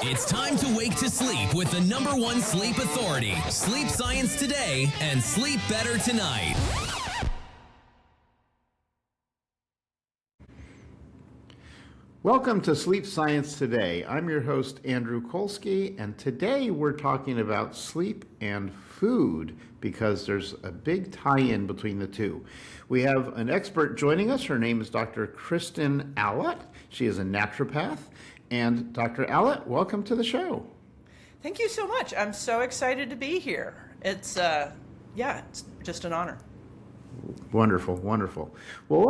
It's time to wake to sleep with the #1 sleep authority, Sleep Science Today, and Sleep Better Tonight. Welcome to Sleep Science Today. I'm your host, Andrew Kolsky, and today we're talking about sleep and food because there's a big tie-in between the two. We have an expert joining us. Her name is Dr. Kristen Allott. She is a naturopath. And Dr. Allott, welcome to the show. Thank you so much. I'm so excited to be here. It's just an honor. Wonderful, wonderful. Well,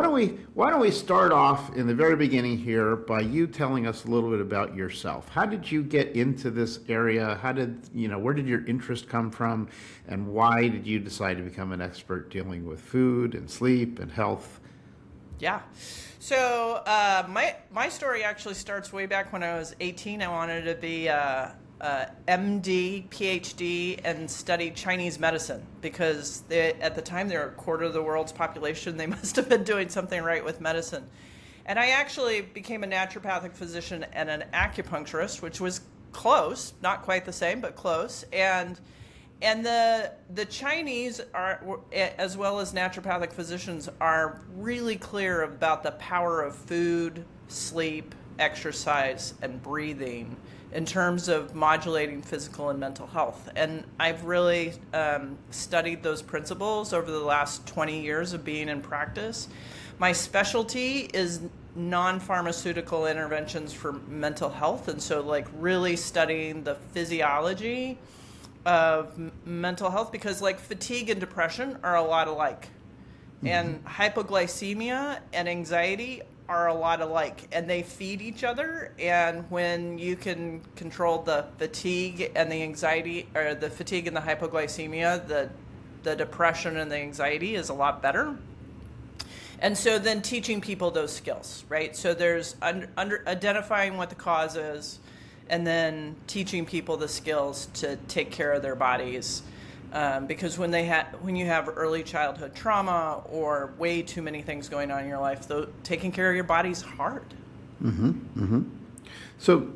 why don't we start off in the very beginning here by you telling us a little bit about yourself. How did you get into this area? Where did your interest come from, and why did you decide to become an expert dealing with food and sleep and health? Yeah. So my story actually starts way back when I was 18. I wanted to be a MD, PhD, and study Chinese medicine because at the time they were a quarter of the world's population. They must have been doing something right with medicine. And I actually became a naturopathic physician and an acupuncturist, which was close, not quite the same, but close. And the Chinese are, as well as naturopathic physicians, are really clear about the power of food, sleep, exercise, and breathing in terms of modulating physical and mental health. And I've really studied those principles over the last 20 years of being in practice. My specialty is non-pharmaceutical interventions for mental health, and so really studying the physiology of mental health, because fatigue and depression are a lot alike, and hypoglycemia and anxiety are a lot alike, and they feed each other. And when you can control the fatigue and the anxiety, or the fatigue and the hypoglycemia, the depression and the anxiety is a lot better. And so then teaching people those skills, right? So there's under identifying what the cause is, and then teaching people the skills to take care of their bodies. Because when you have early childhood trauma or way too many things going on in your life, taking care of your body is hard. So,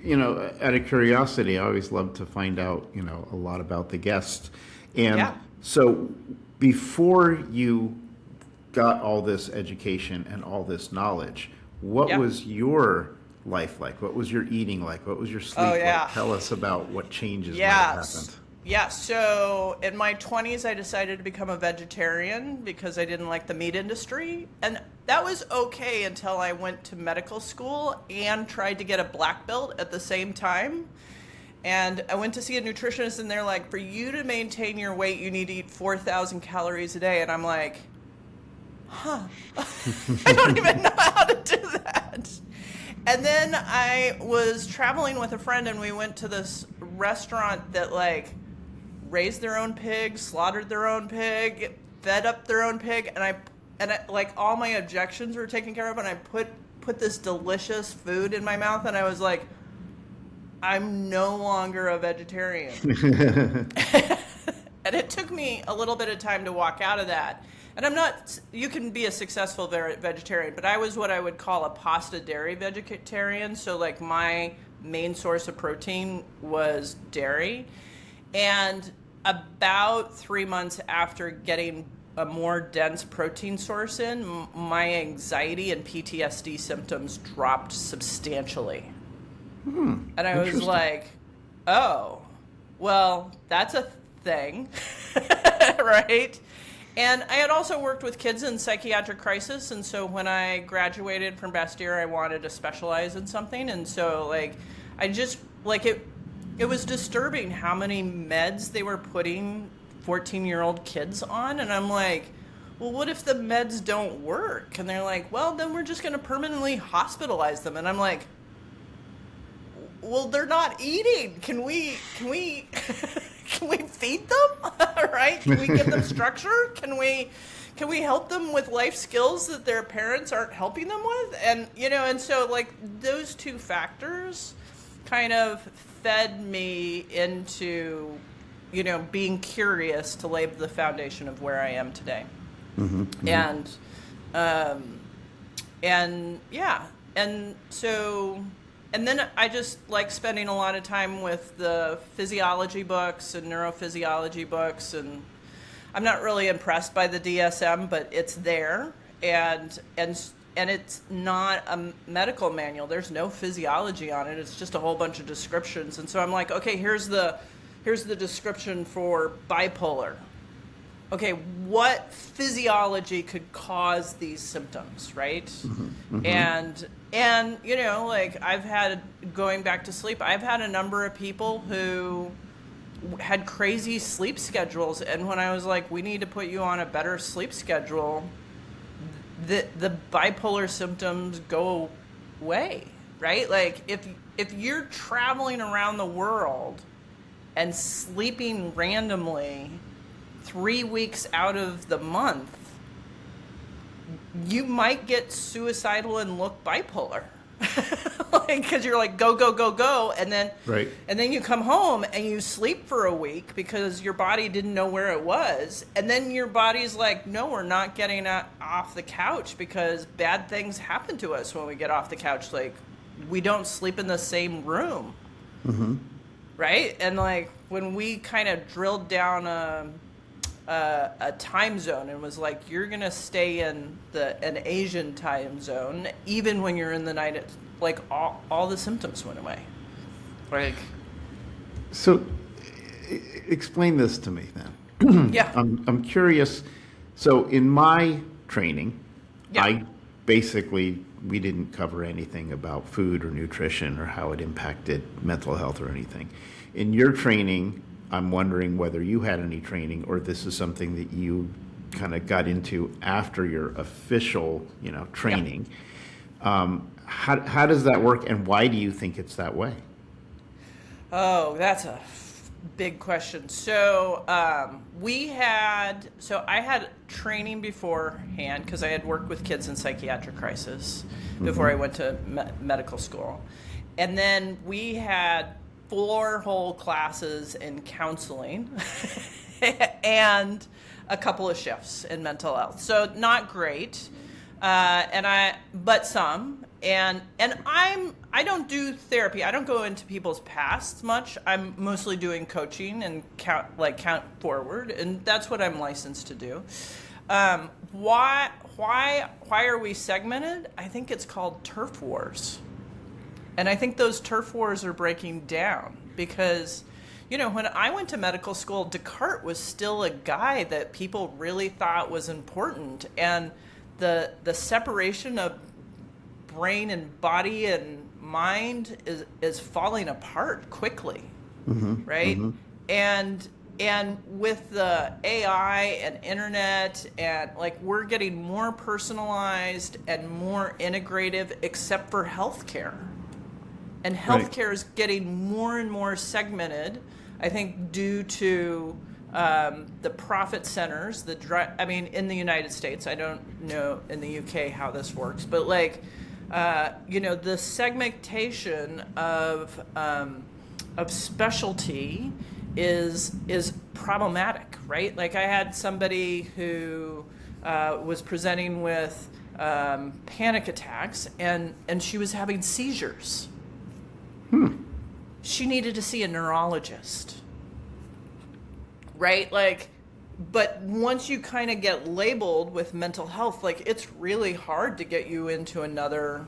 out of curiosity, I always love to find out, a lot about the guests. And so before you got all this education and all this knowledge, what was your life like? What was your eating like? What was your sleep like? Tell us about what changes might have happened. Yeah, so in my 20s, I decided to become a vegetarian because I didn't like the meat industry. And that was okay until I went to medical school and tried to get a black belt at the same time. And I went to see a nutritionist, and they're like, for you to maintain your weight, you need to eat 4,000 calories a day. And I'm like, I don't even know how to do that. And then I was traveling with a friend, and we went to this restaurant that raised their own pig, slaughtered their own pig, fed up their own pig, and I all my objections were taken care of, and I put this delicious food in my mouth, and I was like, I'm no longer a vegetarian. And it took me a little bit of time to walk out of that. And you can be a successful vegetarian, but I was what I would call a pasta dairy vegetarian. So my main source of protein was dairy. And about 3 months after getting a more dense protein source in, my anxiety and PTSD symptoms dropped substantially. And I was like, oh, well, that's a thing, right? And I had also worked with kids in psychiatric crisis, and so when I graduated from Bastyr, I wanted to specialize in something, and so I just it was disturbing how many meds they were putting 14-year-old kids on, and I'm like, well, what if the meds don't work? And they're like, well, then we're just going to permanently hospitalize them, and I'm like, well, they're not eating. Can we can we feed them? Right? Can we give them structure? Can we help them with life skills that their parents aren't helping them with? And and so those two factors kind of fed me into being curious to lay the foundation of where I am today. And so and then I just like spending a lot of time with the physiology books and neurophysiology books, and I'm not really impressed by the DSM, but it's there, and it's not a medical manual. There's no physiology on it. It's just a whole bunch of descriptions. And so I'm like, okay, here's the description for bipolar. Okay, what physiology could cause these symptoms, right? Mm-hmm. Mm-hmm. And like going back to sleep, I've had a number of people who had crazy sleep schedules, and when I was like, we need to put you on a better sleep schedule, the bipolar symptoms go away, right? Like if you're traveling around the world and sleeping randomly 3 weeks out of the month, you might get suicidal and look bipolar. Like, because you're like, go, go, go, go. And then, right. And then you come home and you sleep for a week because your body didn't know where it was. And then your body's like, no, we're not getting off the couch because bad things happen to us when we get off the couch. Like, we don't sleep in the same room. Mm-hmm. Right? And like, when we kind of drilled down a time zone and was like, you're going to stay in an Asian time zone, even when you're in the night, like all the symptoms went away. Like, so explain this to me then. Yeah. I'm curious. So in my training, Yeah. we didn't cover anything about food or nutrition or how it impacted mental health or anything. In your training, I'm wondering whether you had any training or this is something that you kind of got into after your official, training. Yeah. How does that work, and why do you think it's that way? Oh, that's a big question. So I had training beforehand because I had worked with kids in psychiatric crisis before I went to medical school. And then we had 4 whole classes in counseling and a couple of shifts in mental health. So not great, but some. And I don't do therapy. I don't go into people's pasts much. I'm mostly doing coaching and count forward, and that's what I'm licensed to do. Why are we segmented? I think it's called turf wars. And I think those turf wars are breaking down because, when I went to medical school, Descartes was still a guy that people really thought was important. And the separation of brain and body and mind is falling apart quickly, right? Mm-hmm. And with the AI and internet and we're getting more personalized and more integrative, except for healthcare. And healthcare is getting more and more segmented, I think, due to the profit centers. In the United States, I don't know in the UK how this works, but the segmentation of specialty is problematic, right? Like I had somebody who was presenting with panic attacks, and she was having seizures. She needed to see a neurologist, right? But once you kind of get labeled with mental health, it's really hard to get you into another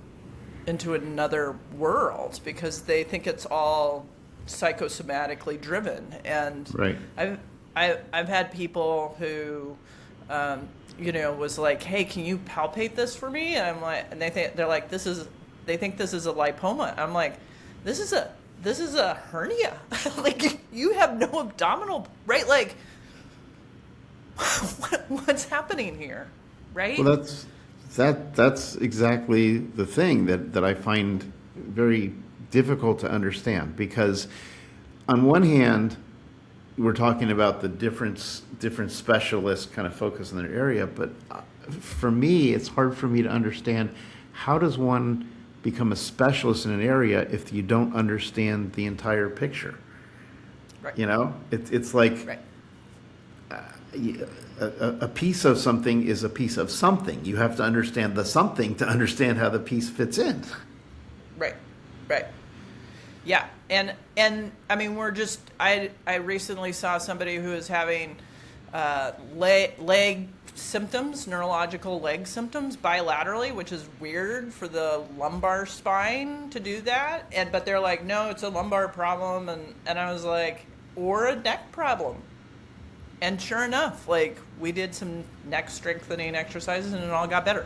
world because they think it's all psychosomatically driven. And right. I've had people who was like, hey, can you palpate this for me? And I'm like, and they think this is a lipoma. I'm like, this is a hernia. You have no abdominal, right? What's happening here, right? Well, that's exactly the thing that I find very difficult to understand, because on one hand, we're talking about the different specialists kind of focus in their area, but for me, it's hard for me to understand how does one become a specialist in an area if you don't understand the entire picture. Right. It's like right. A piece of something is a piece of something. You have to understand the something to understand how the piece fits in. Right. Right. Yeah. And I mean, I recently saw somebody who was having leg symptoms, neurological leg symptoms bilaterally, which is weird for the lumbar spine to do that. But they're like, no, it's a lumbar problem. And I was like, or a neck problem. And sure enough, like, we did some neck strengthening exercises and it all got better.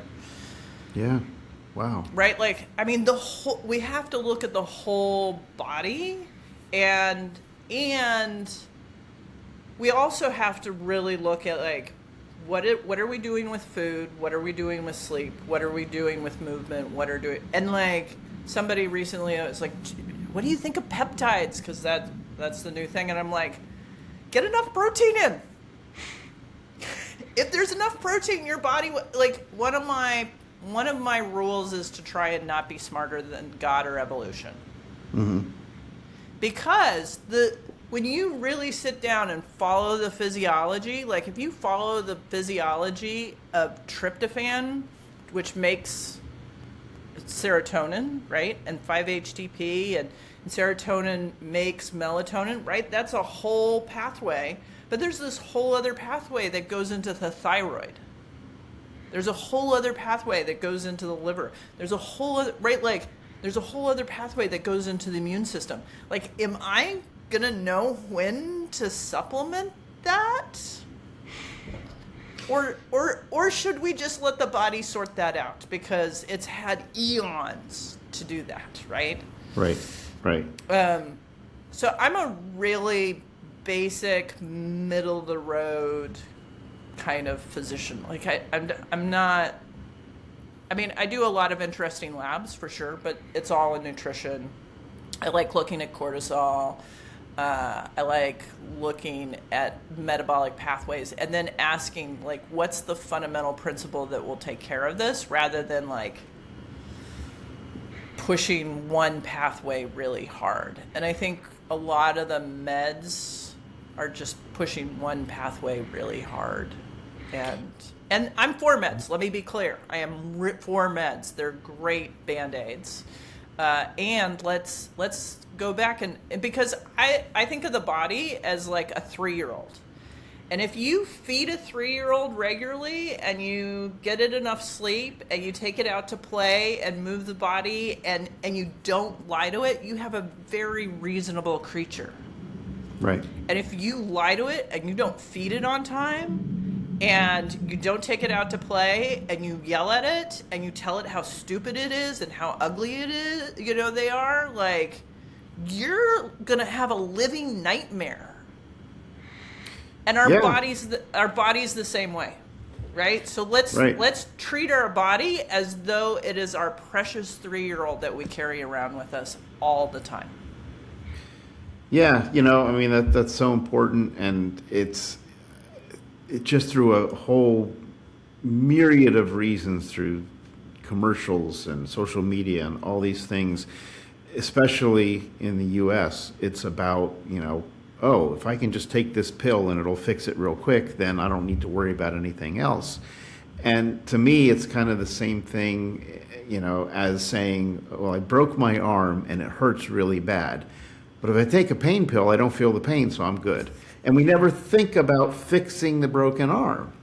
Yeah. Wow. Right? Like, I mean, we have to look at the whole body, and we also have to really look at, like, what are we doing with food? What are we doing with sleep? What are we doing with movement? And like, somebody recently was like, what do you think of peptides? Because that's the new thing. And I'm like, get enough protein in. If there's enough protein in your body, like, one of my rules is to try and not be smarter than God or evolution. Mm-hmm. Because when you really sit down and follow the physiology, like if you follow the physiology of tryptophan, which makes serotonin, right? And 5-HTP, and serotonin makes melatonin, right? That's a whole pathway. But there's this whole other pathway that goes into the thyroid. There's a whole other pathway that goes into the liver. There's a whole other, right? Like, there's a whole other pathway that goes into the immune system. Like, am I gonna know when to supplement that? Or should we just let the body sort that out? Because it's had eons to do that, right? Right. So I'm a really basic, middle of the road kind of physician. Like, I'm not, I mean, I do a lot of interesting labs for sure, but it's all in nutrition. I like looking at cortisol. I like looking at metabolic pathways and then asking, like, what's the fundamental principle that will take care of this, rather than like pushing one pathway really hard. And I think a lot of the meds are just pushing one pathway really hard. And I'm for meds. Let me be clear. I am for meds. They're great Band-Aids. And let's go back and because I think of the body as like a 3-year-old. And if you feed a 3-year-old regularly and you get it enough sleep and you take it out to play and move the body and you don't lie to it, you have a very reasonable creature. Right. And if you lie to it and you don't feed it on time and you don't take it out to play and you yell at it and you tell it how stupid it is and how ugly it is, they are, like, you're going to have a living nightmare. And our body's the same way, right? So let's treat our body as though it is our precious 3-year-old that we carry around with us all the time. Yeah, I mean, that's so important, and it's just through a whole myriad of reasons, through commercials and social media and all these things, especially in the U.S. It's about, oh, if I can just take this pill and it'll fix it real quick, then I don't need to worry about anything else. And to me, it's kind of the same thing, as saying, well, I broke my arm and it hurts really bad. But if I take a pain pill, I don't feel the pain, so I'm good. And we never think about fixing the broken arm.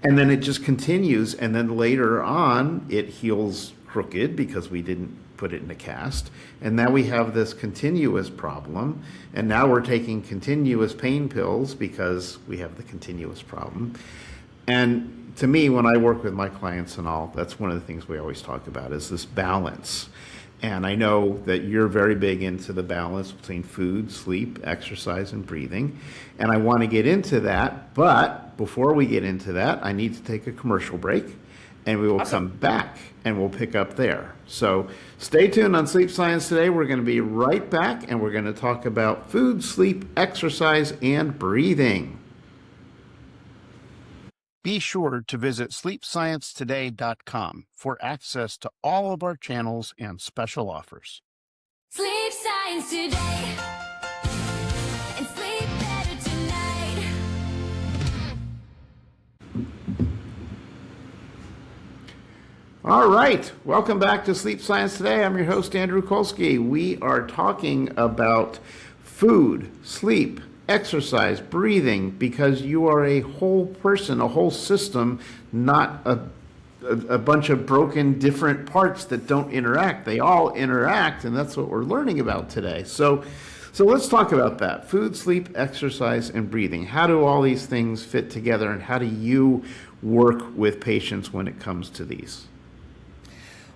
And then it just continues, and then later on, it heals crooked because we didn't put it in a cast. And now we have this continuous problem, and now we're taking continuous pain pills because we have the continuous problem. And to me, when I work with my clients and all, that's one of the things we always talk about, is this balance. And I know that you're very big into the balance between food, sleep, exercise, and breathing. And I want to get into that. But before we get into that, I need to take a commercial break. And we will come back and we'll pick up there. So stay tuned on Sleep Science today. We're going to be right back, and we're going to talk about food, sleep, exercise, and breathing. Be sure to visit sleepsciencetoday.com for access to all of our channels and special offers. Sleep Science Today, and sleep better tonight. All right, welcome back to Sleep Science Today. I'm your host, Andrew Kolsky. We are talking about food, sleep, exercise, breathing, because you are a whole person, a whole system, not a bunch of broken different parts that don't interact. They all interact, and that's what we're learning about today. So let's talk about that. Food, sleep, exercise, and breathing. How do all these things fit together, and how do you work with patients when it comes to these?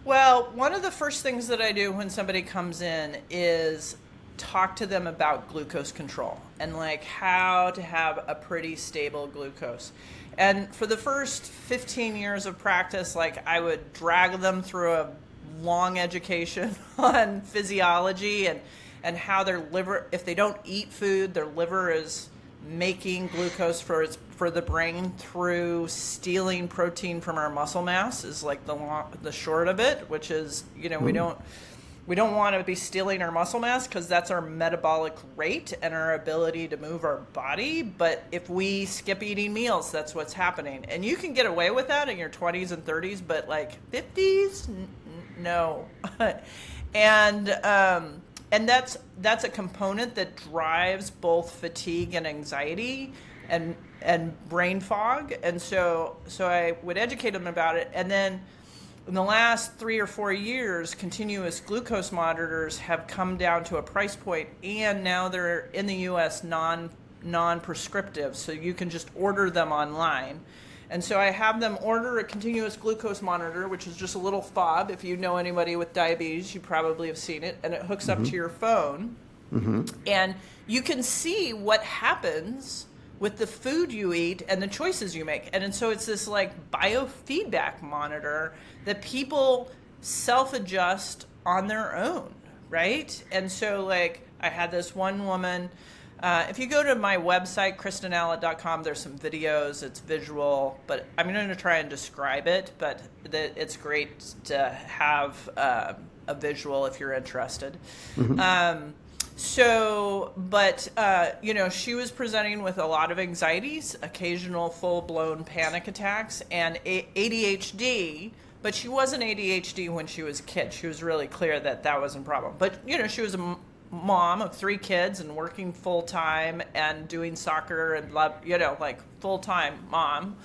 Well, one of the first things that I do when somebody comes in is talk to them about glucose control and like how to have a pretty stable glucose. And for the first 15 years of practice, like I would drag them through a long education on physiology and how their liver, if they don't eat food, their liver is making glucose for the brain through stealing protein from our muscle mass is like the short of it, which is, we don't want to be stealing our muscle mass because that's our metabolic rate and our ability to move our body. But if we skip eating meals, that's what's happening. And you can get away with that in your 20s and 30s, but like 50s, no. And that's a component that drives both fatigue and anxiety and brain fog. And so I would educate them about it. And then in the last 3 or 4 years, continuous glucose monitors have come down to a price point, and now they're in the U.S. non-prescriptive, so you can just order them online. And so I have them order a continuous glucose monitor, which is just a little fob. If you know anybody with diabetes, you probably have seen it, and it hooks up to your phone. And you can see what happens with the food you eat and the choices you make. And so it's this like biofeedback monitor that people self-adjust on their own, right? And so like I had this one woman, if you go to my website, KristenAllott.com, there's some videos, it's visual, but I'm going to try and describe it, but it's great to have a visual if you're interested. She was presenting with a lot of anxieties, occasional full-blown panic attacks, and ADHD, but she wasn't ADHD when she was a kid. She was really clear that wasn't a problem. But, she was a mom of 3 kids and working full-time and doing soccer and, full-time mom.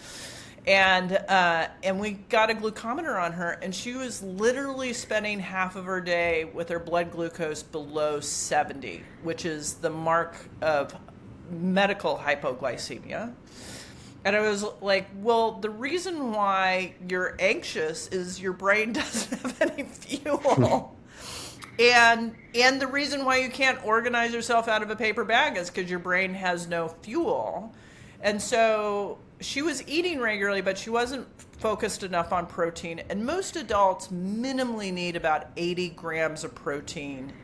And we got a glucometer on her, and she was literally spending half of her day with her blood glucose below 70, which is the mark of medical hypoglycemia. And I was like, well, the reason why you're anxious is your brain doesn't have any fuel. And the reason why you can't organize yourself out of a paper bag is because your brain has no fuel. And so she was eating regularly, but she wasn't focused enough on protein. And most adults minimally need about 80 grams of protein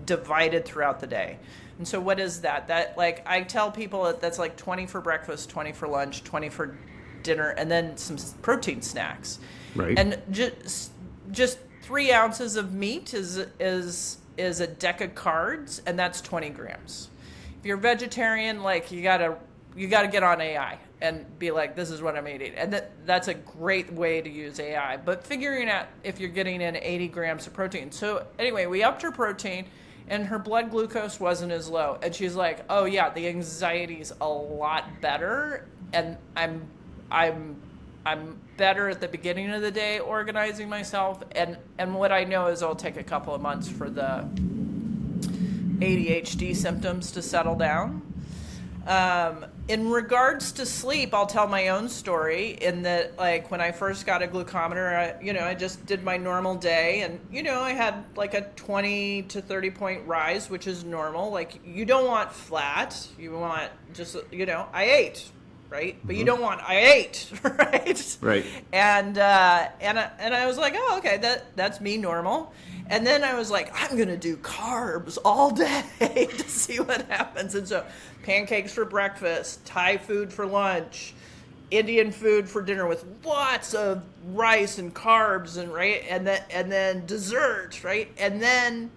divided throughout the day. And so what is that? That, like, I tell people that's like 20 for breakfast, 20 for lunch, 20 for dinner, and then some protein snacks. Right. And just 3 ounces of meat is a deck of cards, and that's 20 grams. If you're vegetarian, like, you gotta get on AI and be like, this is what I'm eating. And that's a great way to use AI. But figuring out if you're getting in 80 grams of protein. So anyway, we upped her protein, and her blood glucose wasn't as low. And she's like, oh yeah, the anxiety's a lot better, and I'm better at the beginning of the day organizing myself. And what I know is it'll take a couple of months for the ADHD symptoms to settle down. In regards to sleep, I'll tell my own story in that, like, when I first got a glucometer, I just did my normal day, and, I had like a 20 to 30 point rise, which is normal. Like, you don't want flat, you want just, I ate, right? But you don't want, I ate, right? Right. And I was like, oh, okay, that's me normal. And then I was like, I'm going to do carbs all day to see what happens. And so pancakes for breakfast, Thai food for lunch, Indian food for dinner with lots of rice and carbs, and right, and then dessert, right? And then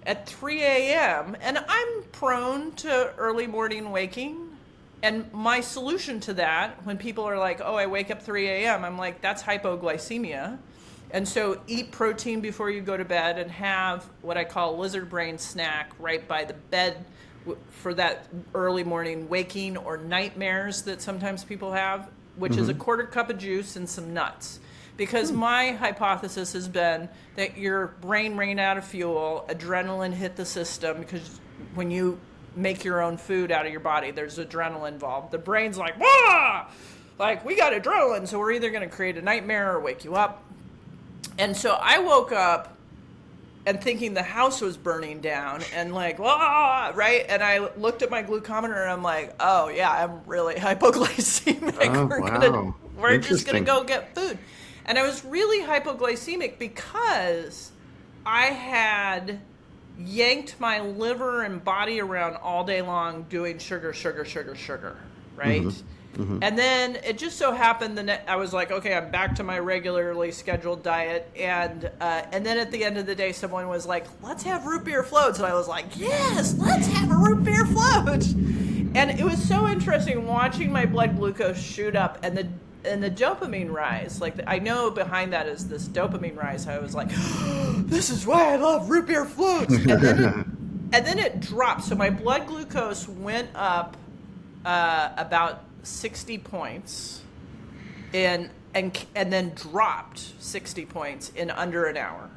at 3 a.m., and I'm prone to early morning waking, And my solution to that, when people are like, oh, I wake up 3 a.m., I'm like, that's hypoglycemia. And so eat protein before you go to bed and have what I call a lizard brain snack right by the bed for that early morning waking or nightmares that sometimes people have, which is a quarter cup of juice and some nuts. Because my hypothesis has been that your brain ran out of fuel, adrenaline hit the system, because when you make your own food out of your body, there's adrenaline involved. The brain's like, wah! Like, we got adrenaline, so we're either going to create a nightmare or wake you up. And so I woke up and thinking the house was burning down and like, wah, right? And I looked at my glucometer and I'm like, oh yeah, I'm really hypoglycemic. Oh, We're just going to go get food. And I was really hypoglycemic because I had yanked my liver and body around all day long doing sugar, right? And then it just so happened I was like, okay, I'm back to my regularly scheduled diet. And then at the end of the day, someone was like, let's have root beer floats. And I was like, yes, let's have a root beer float. And it was so interesting watching my blood glucose shoot up and the dopamine rise. Like, I know behind that is this dopamine rise. I was like, oh, this is why I love root beer floats. And then it dropped. So my blood glucose went up about 60 points and then dropped 60 points in under an hour.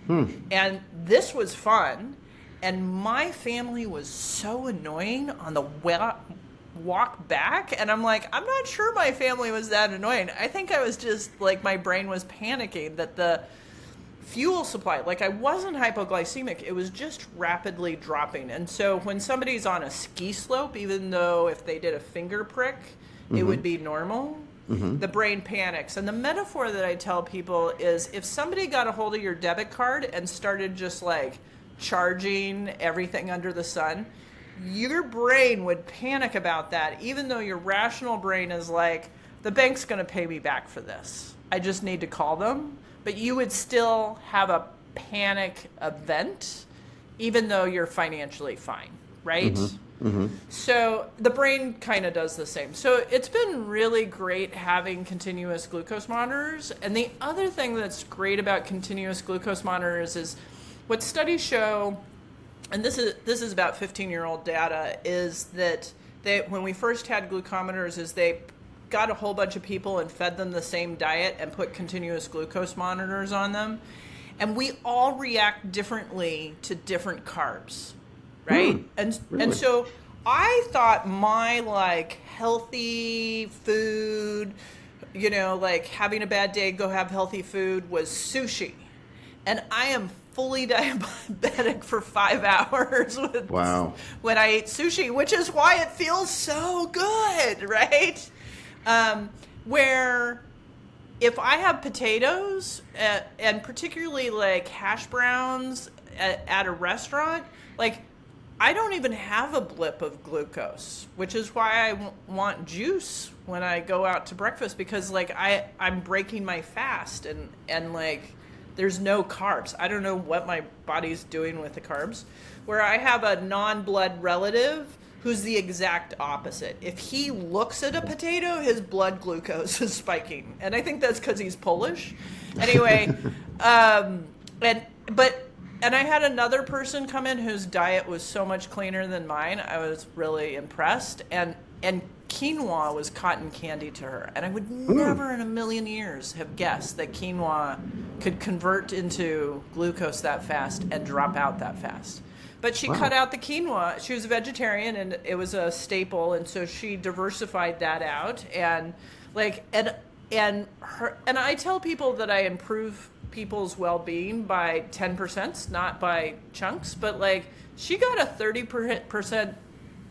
And this was fun. And my family was so annoying on the walk back. And I'm like, I'm not sure my family was that annoying. I think I was just like, my brain was panicking that the fuel supply, like I wasn't hypoglycemic, it was just rapidly dropping. And so when somebody's on a ski slope, even though if they did a finger prick, it would be normal, the brain panics. And the metaphor that I tell people is if somebody got a hold of your debit card and started just like charging everything under the sun, your brain would panic about that, even though your rational brain is like, the bank's going to pay me back for this. I just need to call them. But you would still have a panic event, even though you're financially fine, right? So the brain kind of does the same. So it's been really great having continuous glucose monitors. And the other thing that's great about continuous glucose monitors is what studies show, and this is about 15-year-old data, is that when we first had glucometers, is they got a whole bunch of people and fed them the same diet and put continuous glucose monitors on them. And we all react differently to different carbs, right? And so I thought my like healthy food, like having a bad day, go have healthy food, was sushi. And I am fully diabetic for 5 hours when I ate sushi, which is why it feels so good, right? Where if I have potatoes and particularly like hash browns at a restaurant, like I don't even have a blip of glucose, which is why I want juice when I go out to breakfast, because like I'm breaking my fast and like there's no carbs. I don't know what my body's doing with the carbs. Where I have a non-blood relative who's the exact opposite. If he looks at a potato, his blood glucose is spiking. And I think that's because he's Polish. Anyway, and I had another person come in whose diet was so much cleaner than mine. I was really impressed. And quinoa was cotton candy to her. And I would never in a million years have guessed that quinoa could convert into glucose that fast and drop out that fast. But she cut out the quinoa. She was a vegetarian, and it was a staple, and so she diversified that out. And I tell people that I improve people's well-being by 10%, not by chunks. But like she got a 30%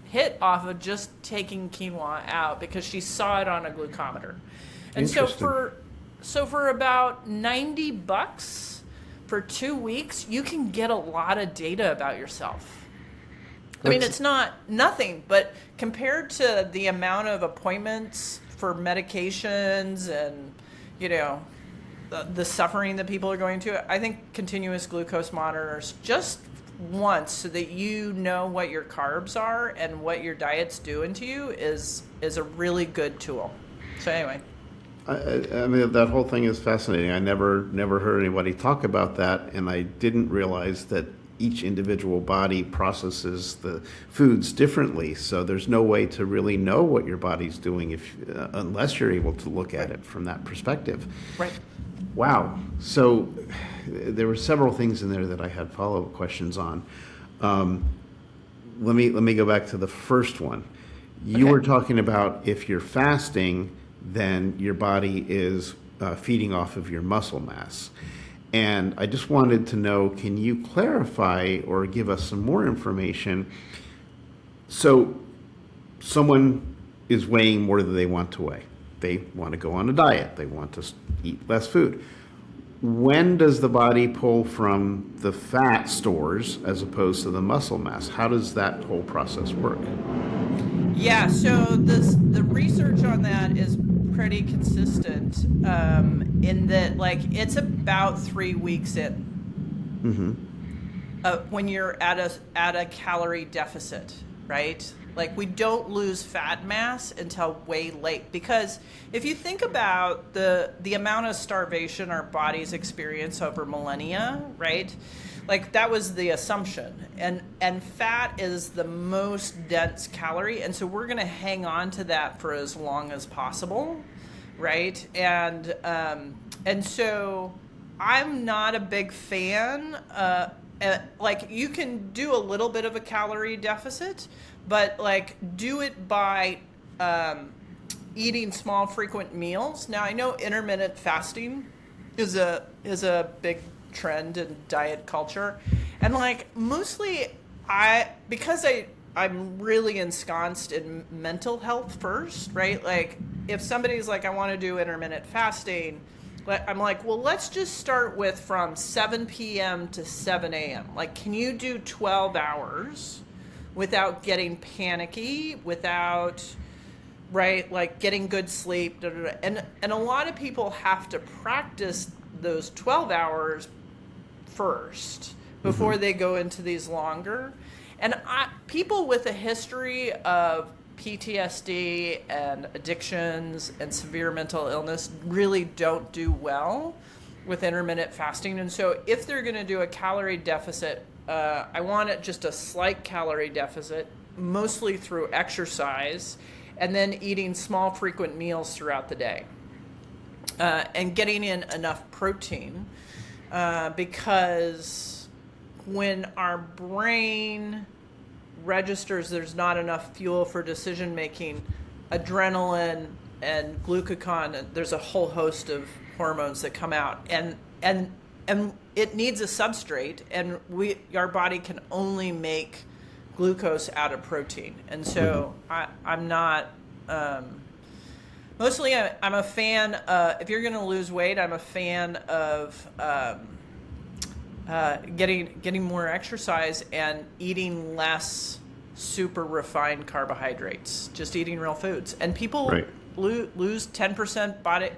hit off of just taking quinoa out because she saw it on a glucometer. And so for about $90. For 2 weeks, you can get a lot of data about yourself. I mean, it's not nothing, but compared to the amount of appointments for medications and, the suffering that people are going to, I think continuous glucose monitors, just once so that you know what your carbs are and what your diet's doing to you is a really good tool. So anyway. I mean, that whole thing is fascinating. I never heard anybody talk about that, and I didn't realize that each individual body processes the foods differently. So there's no way to really know what your body's doing unless you're able to look at it from that perspective. Right. Wow. So there were several things in there that I had follow-up questions on. Let me go back to the first one. You were talking about if you're fasting, then your body is feeding off of your muscle mass. And I just wanted to know, can you clarify or give us some more information? So someone is weighing more than they want to weigh. They want to go on a diet. They want to eat less food. When does the body pull from the fat stores as opposed to the muscle mass? How does that whole process work? Yeah, so the research on that is pretty consistent in that, like, it's about 3 weeks in when you're at a calorie deficit, right? Like, we don't lose fat mass until way late, because if you think about the amount of starvation our bodies experience over millennia, right? Like, that was the assumption, and fat is the most dense calorie, and so we're going to hang on to that for as long as possible, right? And so I'm not a big fan. Like, you can do a little bit of a calorie deficit, but like, do it by eating small, frequent meals. Now, I know intermittent fasting is a big trend in diet culture, and like, mostly because I'm really ensconced in mental health first, right? Like, if somebody's like, I want to do intermittent fasting, I'm like, well, let's just start with from 7 p.m. to 7 a.m. Like, can you do 12 hours without getting panicky, without, right, like, getting good sleep, and a lot of people have to practice those 12 hours first before they go into these longer. And people with a history of PTSD and addictions and severe mental illness really don't do well with intermittent fasting. And so if they're going to do a calorie deficit, I want it just a slight calorie deficit, mostly through exercise, and then eating small, frequent meals throughout the day, and getting in enough protein, because when our brain registers there's not enough fuel for decision making, adrenaline and glucagon, there's a whole host of hormones that come out, and it needs a substrate, and our body can only make glucose out of protein. And so I'm not mostly I'm a fan, if you're going to lose weight, I'm a fan of getting more exercise and eating less super refined carbohydrates, just eating real foods. And people lose 10% body,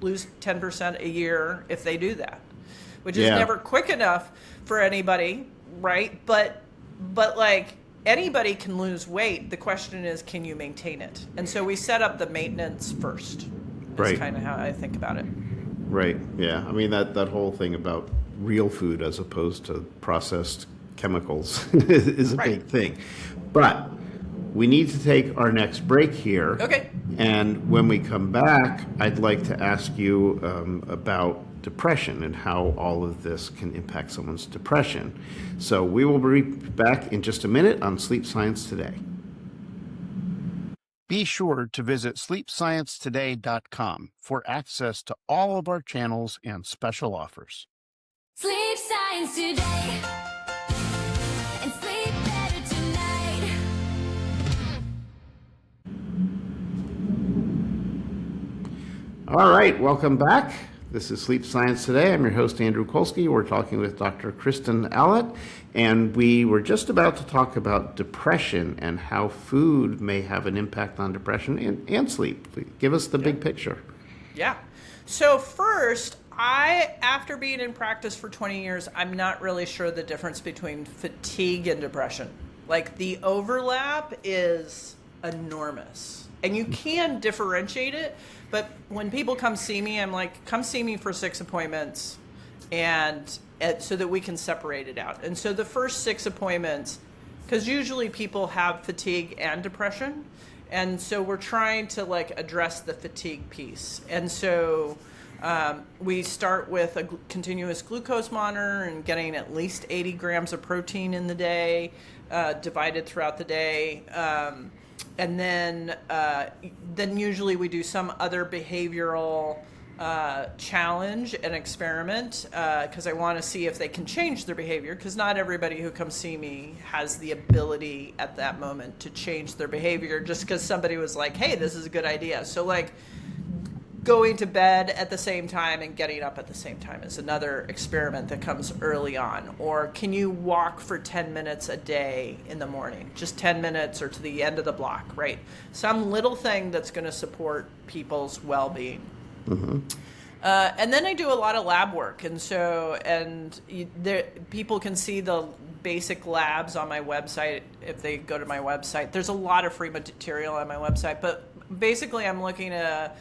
lose 10% a year if they do that, which is never quick enough for anybody, right? But like, anybody can lose weight. The question is, can you maintain it? And so we set up the maintenance first. That's kind of how I think about it. Right. Yeah. I mean, that whole thing about real food as opposed to processed chemicals is a big thing. But we need to take our next break here. Okay. And when we come back, I'd like to ask you about depression and how all of this can impact someone's depression. So we will be back in just a minute on Sleep Science Today. Be sure to visit sleepsciencetoday.com for access to all of our channels and special offers. Sleep Science Today, and sleep better tonight. All right, welcome back. This is Sleep Science Today. I'm your host, Andrew Kolsky. We're talking with Dr. Kristen Allott, and we were just about to talk about depression and how food may have an impact on depression and sleep. Give us the big picture. Yeah. So first, after being in practice for 20 years, I'm not really sure the difference between fatigue and depression. Like, the overlap is enormous. And you can differentiate it, but when people come see me, I'm like, come see me for 6 appointments, and so that we can separate it out. And so the first 6 appointments, because usually people have fatigue and depression, and so we're trying to like address the fatigue piece. And so we start with a continuous glucose monitor and getting at least 80 grams of protein in the day, divided throughout the day. And then usually we do some other behavioral challenge and experiment, because I want to see if they can change their behavior, because not everybody who comes see me has the ability at that moment to change their behavior just because somebody was like, hey, this is a good idea. So like going to bed at the same time and getting up at the same time is another experiment that comes early on. Or can you walk for 10 minutes a day in the morning, just 10 minutes or to the end of the block, right? Some little thing that's going to support people's well-being. Mm-hmm. And then I do a lot of lab work, and people can see the basic labs on my website if they go to my website. There's a lot of free material on my website, but basically I'm looking at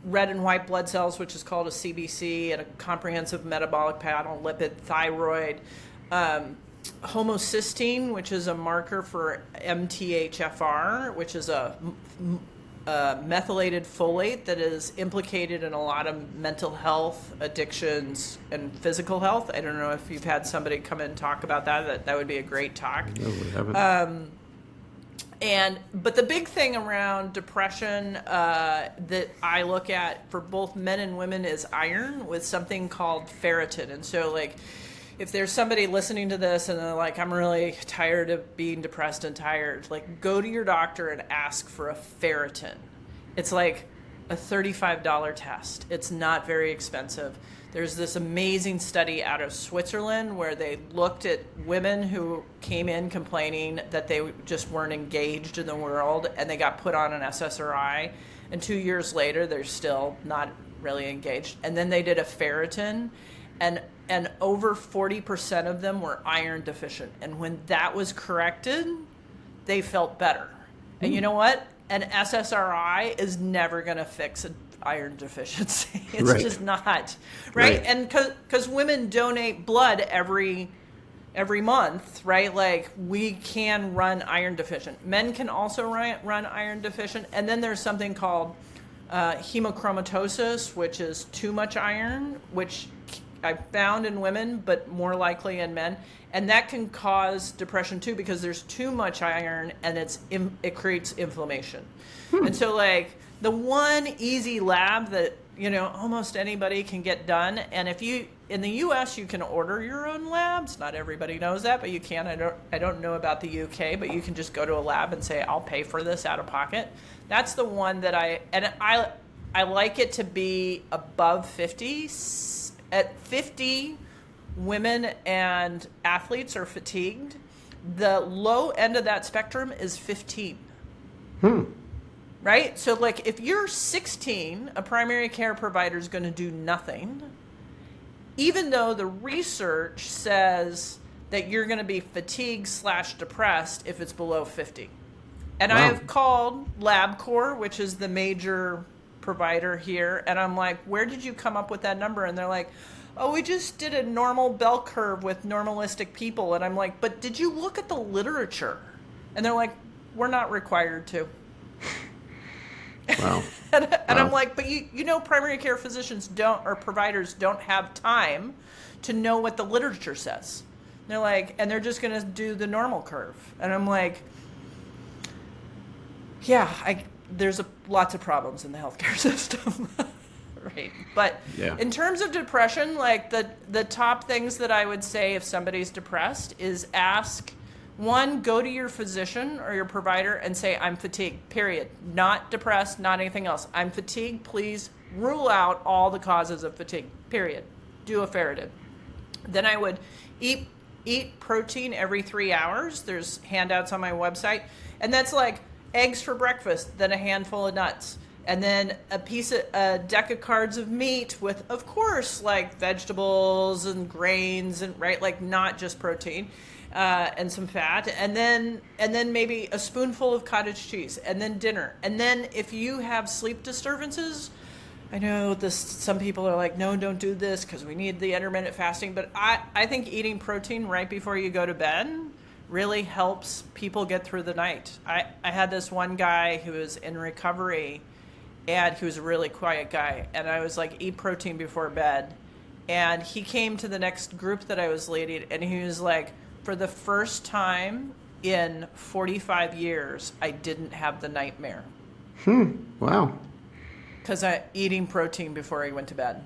red and white blood cells, which is called a CBC, and a comprehensive metabolic panel, lipid, thyroid, homocysteine, which is a marker for MTHFR, which is a methylated folate that is implicated in a lot of mental health, addictions, and physical health. I don't know if you've had somebody come in and talk about that. That would be a great talk. No, we haven't. But the big thing around depression that I look at for both men and women is iron with something called ferritin. And so, like, if there's somebody listening to this and they're like, I'm really tired of being depressed and tired, like, go to your doctor and ask for a ferritin. It's like a $35 test. It's not very expensive. There's this amazing study out of Switzerland where they looked at women who came in complaining that they just weren't engaged in the world, and they got put on an SSRI, and 2 years later they're still not really engaged. And then they did a ferritin, and over 40% of them were iron deficient. And when that was corrected, they felt better. And you know what? An SSRI is never going to fix an iron deficiency. It's just not. Right? And because women donate blood every month, right? Like, we can run iron deficient. Men can also run iron deficient. And then there's something called hemochromatosis, which is too much iron, which I found in women, but more likely in men. And that can cause depression too, because there's too much iron and it creates inflammation. And so, like, the one easy lab that, you know, almost anybody can get done. And if you, in the US, you can order your own labs. Not everybody knows that, but you can. I don't know about the UK, but you can just go to a lab and say, I'll pay for this out of pocket. That's the one that I like it to be above 50. At 50, women and athletes are fatigued. The low end of that spectrum is 15. Right? So, like, if you're 16, a primary care provider is going to do nothing, even though the research says that you're going to be fatigued/depressed if it's below 50. And I have called LabCorp, which is the major provider here, and I'm like, where did you come up with that number? And they're like, oh, we just did a normal bell curve with normalistic people. And I'm like, but did you look at the literature? And they're like, we're not required to. Wow. and I'm like, but you know, primary care physicians or providers don't have time to know what the literature says. And they're like, and they're just going to do the normal curve. And I'm like, yeah, there's lots of problems in the healthcare system. Right. But in terms of depression, like, the top things that I would say if somebody's depressed is ask, one, go to your physician or your provider and say, I'm fatigued, period. Not depressed, not anything else. I'm fatigued. Please rule out all the causes of fatigue, period. Do a ferritin. Then I would eat protein every 3 hours. There's handouts on my website. And that's like eggs for breakfast, then a handful of nuts. and then a deck of cards of meat with, of course, like vegetables and grains and right, like not just protein, and some fat, and then maybe a spoonful of cottage cheese, and then dinner. And then if you have sleep disturbances, I know this. Some people are like, no, don't do this because we need the intermittent fasting. But I think eating protein right before you go to bed really helps people get through the night. I had this one guy who was in recovery, and he was a really quiet guy. And I was like, eat protein before bed. And he came to the next group that I was leading, and he was like, for the first time in 45 years, I didn't have the nightmare. Wow. Because I eating protein before he went to bed.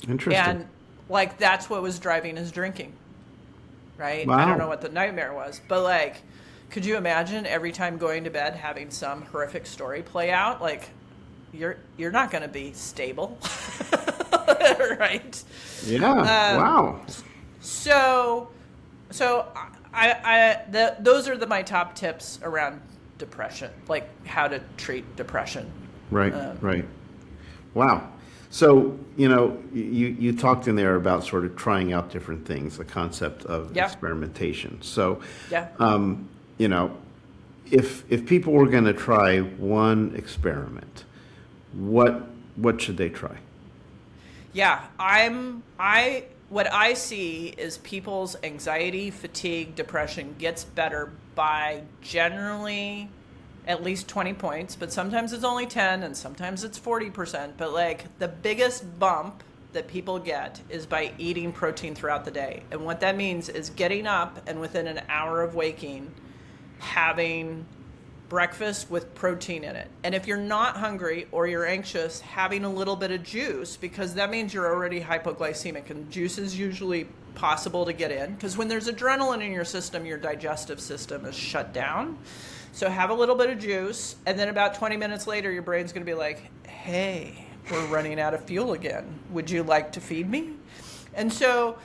Interesting. And like that's what was driving his drinking. Right? Wow. I don't know what the nightmare was, but like, could you imagine every time going to bed having some horrific story play out? Like, you're not going to be stable, right? Yeah. Wow. So those are my top tips around depression, like how to treat depression. Right. Right. Wow. So, you talked in there about sort of trying out different things, the concept of experimentation. So, if people were going to try one experiment, what should they try? Yeah, what I see is people's anxiety, fatigue, depression gets better by generally at least 20 points, but sometimes it's only 10 and sometimes it's 40%. But like the biggest bump that people get is by eating protein throughout the day. And what that means is getting up and within an hour of waking, having breakfast with protein in it. And if you're not hungry or you're anxious, having a little bit of juice, because that means you're already hypoglycemic, and juice is usually possible to get in because when there's adrenaline in your system, your digestive system is shut down. So have a little bit of juice, and then about 20 minutes later, your brain's going to be like, hey, we're running out of fuel again. Would you like to feed me? And so,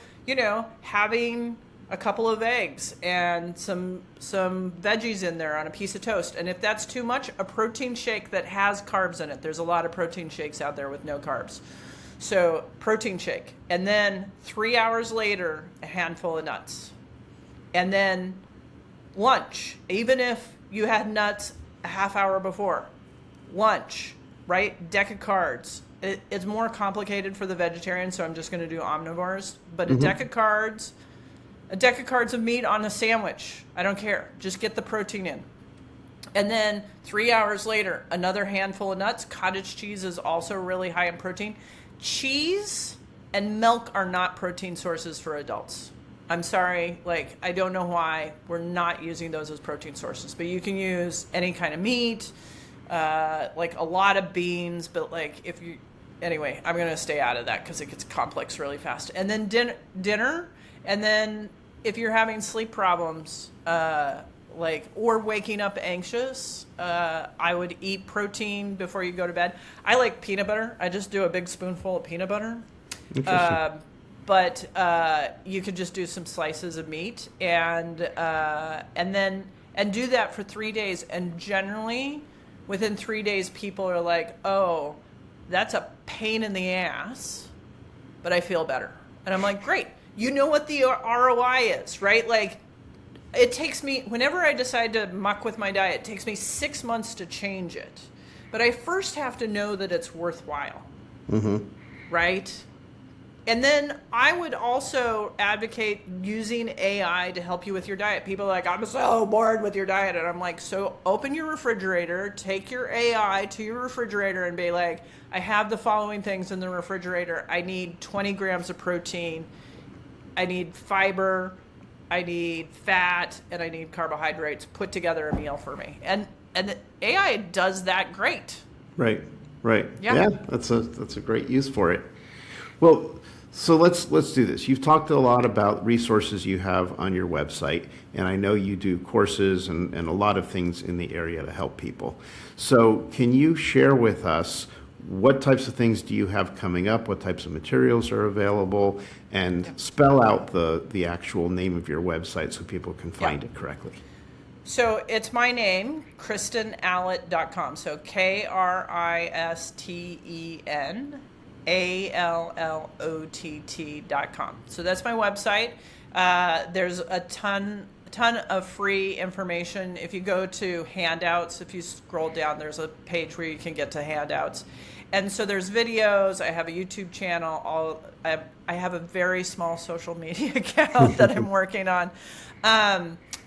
having a couple of eggs and some veggies in there on a piece of toast. And if that's too much, a protein shake that has carbs in it. There's a lot of protein shakes out there with no carbs. So protein shake. And then 3 hours later, a handful of nuts. And then lunch, even if you had nuts a half hour before. Lunch, right? Deck of cards. It's more complicated for the vegetarian, so I'm just going to do omnivores. But a deck of cards of meat on a sandwich. I don't care. Just get the protein in. And then 3 hours later, another handful of nuts. Cottage cheese is also really high in protein. Cheese and milk are not protein sources for adults. I'm sorry, I don't know why we're not using those as protein sources, but you can use any kind of meat, a lot of beans, but anyway, I'm going to stay out of that because it gets complex really fast. And then dinner, and then if you're having sleep problems, or waking up anxious, I would eat protein before you go to bed. I like peanut butter. I just do a big spoonful of peanut butter. But you could just do some slices of meat and do that for 3 days. And generally, within 3 days, people are like, "Oh, that's a pain in the ass, but I feel better." And I'm like, "Great! You know what the ROI is, right?" It takes me, whenever I decide to muck with my diet, it takes me 6 months to change it. But I first have to know that it's worthwhile, right? And then I would also advocate using AI to help you with your diet. People are like, I'm so bored with your diet. And I'm like, so open your refrigerator, take your AI to your refrigerator and be like, I have the following things in the refrigerator. I need 20 grams of protein. I need fiber. I need fat. And I need carbohydrates. Put together a meal for me. And the AI does that great. Right. Yeah. That's a great use for it. Well, so let's do this. You've talked a lot about resources you have on your website, and I know you do courses and a lot of things in the area to help people. So can you share with us what types of things do you have coming up, what types of materials are available, and spell out the actual name of your website so people can find it correctly? So it's my name, KristenAllott.com. So KristenAllott.com. So that's my website. There's a ton of free information. If you go to handouts, if you scroll down, there's a page where you can get to handouts. And so there's videos. I have a YouTube channel. I have a very small social media account that I'm working on.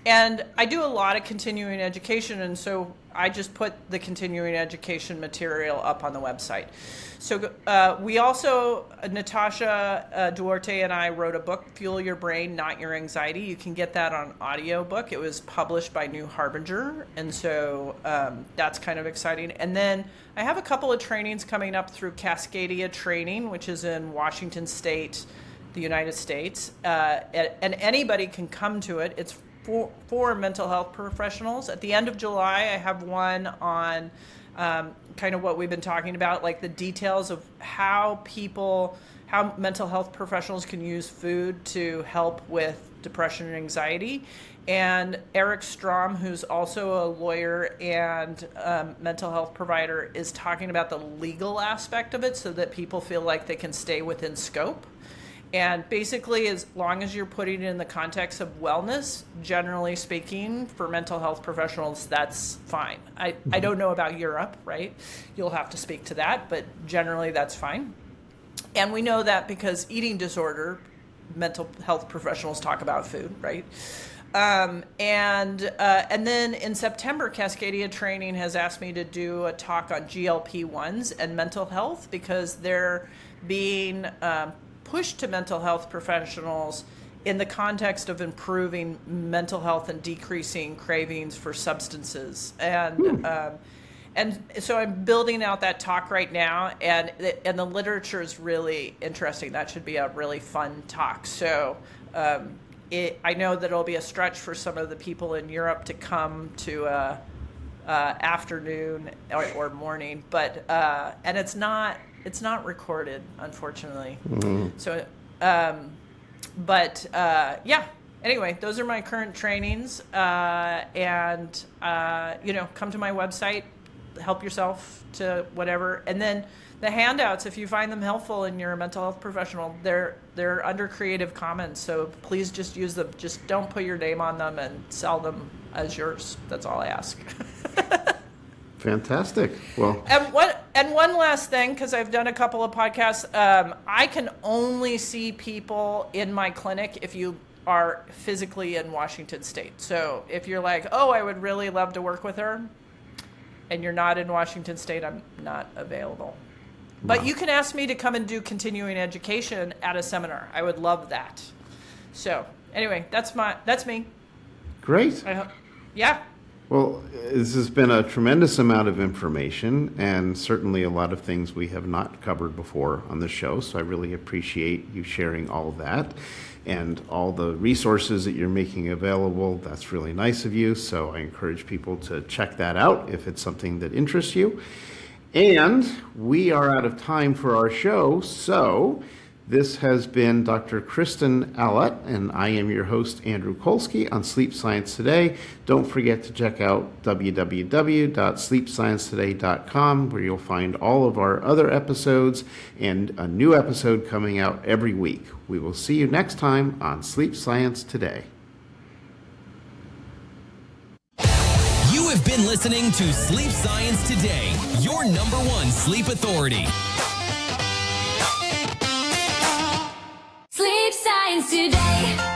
And I do a lot of continuing education, and so I just put the continuing education material up on the website. So we also, Natasha Duarte and I wrote a book, Fuel Your Brain, Not Your Anxiety. You can get that on audiobook. It was published by New Harbinger, and so that's kind of exciting. And then I have a couple of trainings coming up through Cascadia Training, which is in Washington State, the United States, and anybody can come to it. It's for mental health professionals. At the end of July, I have one on kind of what we've been talking about, like the details of how mental health professionals can use food to help with depression and anxiety. And Eric Strom, who's also a lawyer and mental health provider, is talking about the legal aspect of it so that people feel like they can stay within scope. And basically, as long as you're putting it in the context of wellness, generally speaking, for mental health professionals, that's fine. I don't know about Europe, right? You'll have to speak to that, but generally that's fine. And we know that because eating disorder, mental health professionals talk about food, right? And then in September, Cascadia Training has asked me to do a talk on GLP-1s and mental health because they're being pushed to mental health professionals in the context of improving mental health and decreasing cravings for substances. And so I'm building out that talk right now, and the literature is really interesting. That should be a really fun talk. So I know that it'll be a stretch for some of the people in Europe to come to afternoon or morning, but and it's not recorded, unfortunately. So, yeah. Anyway, those are my current trainings, and come to my website, help yourself to whatever, and then the handouts, if you find them helpful and you're a mental health professional, they're under Creative Commons, so please just use them. Just don't put your name on them and sell them as yours. That's all I ask. Fantastic. Well, and one last thing, because I've done a couple of podcasts, I can only see people in my clinic if you are physically in Washington State. So if you're like, oh, I would really love to work with her, and you're not in Washington State, I'm not available. But you can ask me to come and do continuing education at a seminar. I would love that. So anyway, that's me. Great. Yeah. Well, this has been a tremendous amount of information and certainly a lot of things we have not covered before on the show. So I really appreciate you sharing all of that and all the resources that you're making available. That's really nice of you. So I encourage people to check that out if it's something that interests you. And we are out of time for our show. So this has been Dr. Kristen Allott, and I am your host, Andrew Kolsky, on Sleep Science Today. Don't forget to check out www.sleepsciencetoday.com, where you'll find all of our other episodes and a new episode coming out every week. We will see you next time on Sleep Science Today. You have been listening to Sleep Science Today, your #1 sleep authority. Sleep Science Today.